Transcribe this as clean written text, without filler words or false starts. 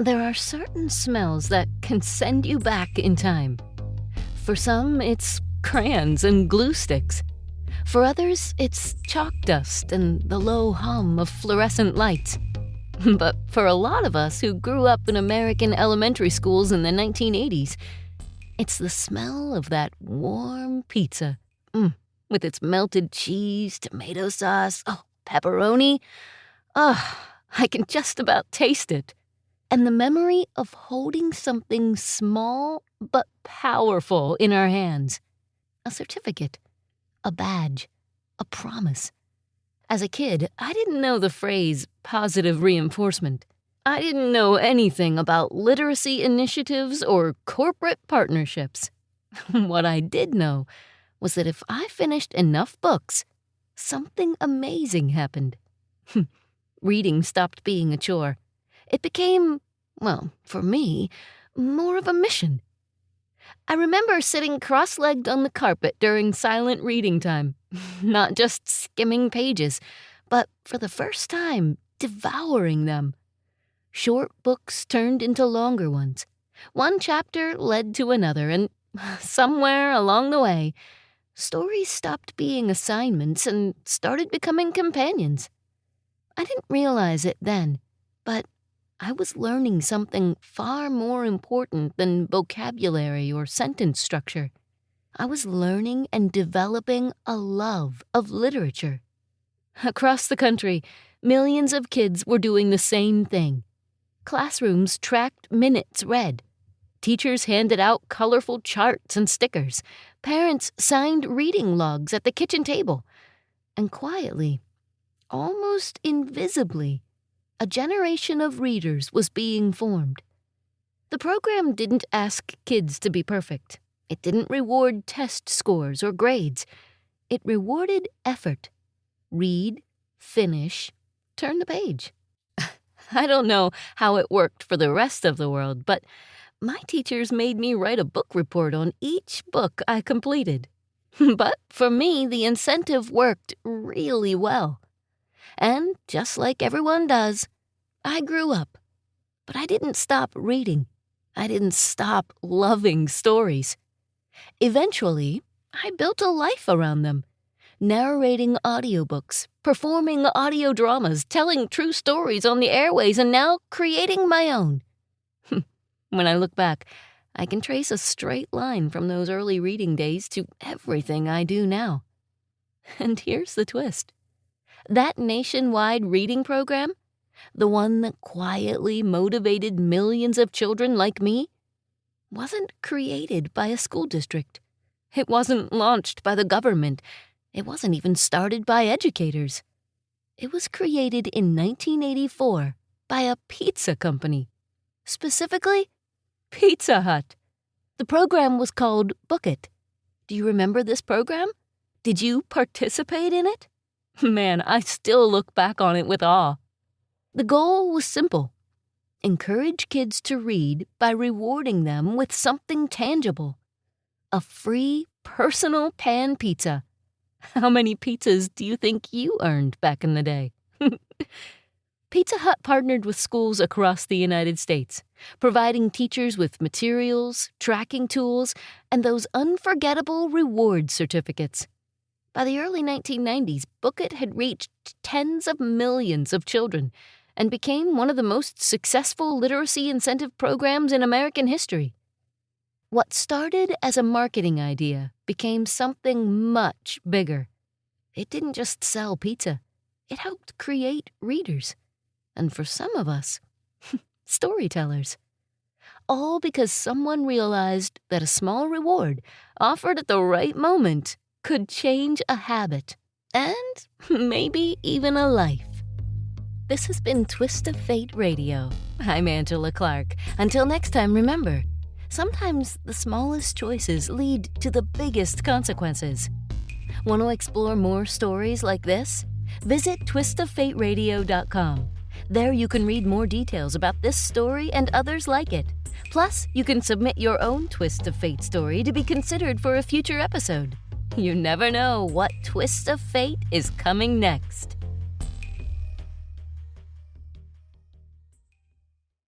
There are certain smells that can send you back in time. For some, it's crayons and glue sticks. For others, it's chalk dust and the low hum of fluorescent lights. But for a lot of us who grew up in American elementary schools in the 1980s, it's the smell of that warm pizza. With its melted cheese, tomato sauce, pepperoni. I can just about taste it. And the memory of holding something small but powerful in our hands. A certificate, a badge, a promise. As a kid, I didn't know the phrase positive reinforcement. I didn't know anything about literacy initiatives or corporate partnerships. What I did know was that if I finished enough books, something amazing happened. Reading stopped being a chore. It became, for me, more of a mission. I remember sitting cross-legged on the carpet during silent reading time, not just skimming pages, but for the first time, devouring them. Short books turned into longer ones. One chapter led to another, and somewhere along the way, stories stopped being assignments and started becoming companions. I didn't realize it then, but I was learning something far more important than vocabulary or sentence structure. I was learning and developing a love of literature. Across the country, millions of kids were doing the same thing. Classrooms tracked minutes read. Teachers handed out colorful charts and stickers. Parents signed reading logs at the kitchen table. And quietly, almost invisibly, a generation of readers was being formed. The program didn't ask kids to be perfect. It didn't reward test scores or grades. It rewarded effort. Read, finish, turn the page. I don't know how it worked for the rest of the world, but my teachers made me write a book report on each book I completed. But for me, the incentive worked really well. And just like everyone does, I grew up. But I didn't stop reading. I didn't stop loving stories. Eventually, I built a life around them. Narrating audiobooks, performing audio dramas, telling true stories on the airways, and now creating my own. When I look back, I can trace a straight line from those early reading days to everything I do now. And here's the twist. That nationwide reading program, the one that quietly motivated millions of children like me, wasn't created by a school district. It wasn't launched by the government. It wasn't even started by educators. It was created in 1984 by a pizza company. Specifically, Pizza Hut. The program was called Book It. Do you remember this program? Did you participate in it? Man, I still look back on it with awe. The goal was simple. Encourage kids to read by rewarding them with something tangible. A free, personal pan pizza. How many pizzas do you think you earned back in the day? Pizza Hut partnered with schools across the United States, providing teachers with materials, tracking tools, and those unforgettable reward certificates. By the early 1990s, Book It had reached tens of millions of children and became one of the most successful literacy incentive programs in American history. What started as a marketing idea became something much bigger. It didn't just sell pizza. It helped create readers. And for some of us, storytellers. All because someone realized that a small reward offered at the right moment could change a habit and maybe even a life. This has been Twist of Fate Radio. I'm Angela Clark. Until next time, remember, sometimes the smallest choices lead to the biggest consequences. Want to explore more stories like this? Visit twistoffateradio.com. There you can read more details about this story and others like it. Plus, you can submit your own Twist of Fate story to be considered for a future episode. You never know what twist of fate is coming next.